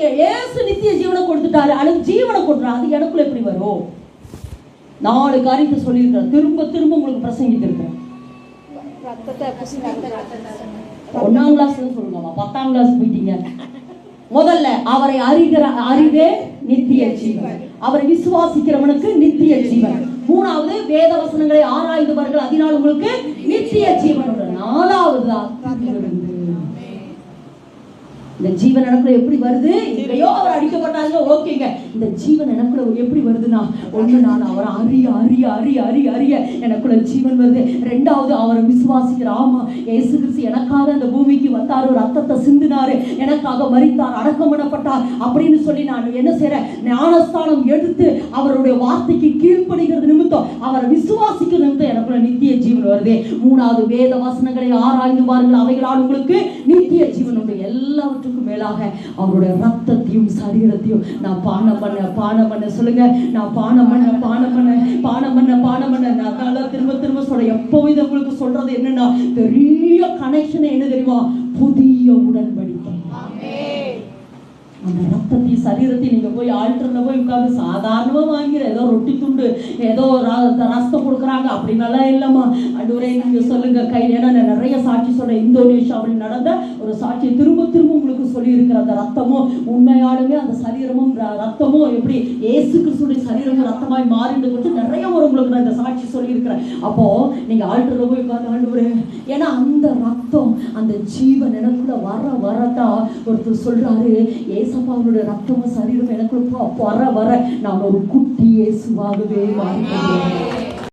நீங்க இயேசு நித்திய ஜீவனை கொடுத்துட்டாரு, அல்லது ஜீவனை கொடுத்துறாரு, அது எனக்குள்ள எப்படி வரும்? 4 காரியத்தை சொல்லியிருக்கிறேன், திரும்ப திரும்ப உங்களுக்கு பிரசங்கித்திருக்கிறேன். 1ஆம் கிளாஸ் சொல்லுங்கம்மா, 10ஆம் கிளாஸ் போயிட்டீங்க. முதல்ல அவரை அறிவே நித்திய ஜீவன், அவரை விசுவாசிக்கிறவனுக்கு நித்திய ஜீவன். 3வது வேத வசனங்களை ஆராய்ந்தவர்கள் அதனால் உங்களுக்கு நித்திய ஜீவன். 4வது இந்த ஜீவன் எனக்குள்ள எப்படி வருது? இல்லையோ அவர் அடிக்கப்பட்டாங்க, ஓகேங்க. இந்த ஜீவன் எனக்குள்ள எப்படி வருதுன்னா, ஒண்ணு நான் அவரை அறிய அறிய அறிய அறிய அறிய எனக்குள்ள ஜீவன் வருது. 2வது அவரை விசுவாசிக்கிற, ஆமா இயேசு கிறிஸ்து எனக்காக அந்த பூமிக்கு வந்தாரு, ரத்தத்தை சிந்தினாரு, எனக்காக மரித்தார், அடக்கம் பண்ணப்பட்டார் அப்படின்னு சொல்லி நான் என்ன செய்யறேன்? ஞானஸ்தானம் எடுத்து அவருடைய வார்த்தைக்கு கீழ்ப்படுகிறது நிமித்தம், அவரை விசுவாசிக்கிற நிமித்தம் எனக்குள்ள நித்திய ஜீவன் வருது. 3வது வேத வசனங்களை ஆராய்ந்து பாருங்கள், அவைகளால் உங்களுக்கு நித்திய ஜீவன் உண்டு. எல்லாவற்றுக்கும் மேலாக அவருடைய ரத்தத்தையும் சரீரத்தையும் நான் பானம் பண்ண சொல்லுங்க. நான் பானம் பண்ண நான் திரும்ப திரும்ப சொல்ல, எப்பவும் இதை உங்களுக்கு சொல்றது என்னன்னா, பெரிய கனெக்ஷன் என்ன தெரியுமா? புதிய உடன்படிக்கை. அந்த ரத்தத்தையும் சரீரத்தையும் நீங்க போய் ஆல்டர்ல போய் உட்காந்து சாதாரணமா வாங்கிற ஏதோ ரொட்டி துண்டு ஏதோ ரசம் கொடுக்குறாங்க அப்படின்னாலாம் இல்லம்மா. அன்றுவரே நீங்க சொல்லுங்க கையில். ஏன்னா நான் நிறைய சாட்சி சொல்றேன். இந்தோனேஷியாவில் நடந்த ஒரு சாட்சியை திரும்ப திரும்ப உங்களுக்கு சொல்லி இருக்கிற, அந்த ரத்தமும் உண்மையாலுமே அந்த சரீரமும் ரத்தமும் எப்படி இயேசு கிறிஸ்துவின் சரீரமும் ரத்தமாய் மாறிட்டு கொடுத்து நிறைய ஒரு உங்களுக்கு நான் இந்த சாட்சி சொல்லி இருக்கிறேன். அப்போ நீங்க ஆல்டர்ல போய் உட்காந்து ஆண்டவரே, ஏன்னா அந்த ரத்தம் அந்த ஜீவன் எனக்குள்ள வரதான் ஒருத்தர் சொல்றாரு, ஏசப்பாவுடைய ரத்தமும் சரீரம் எனக்குள்ள வர நான் ஒரு குட்டி இயேசுவாகவே மாறினேன்.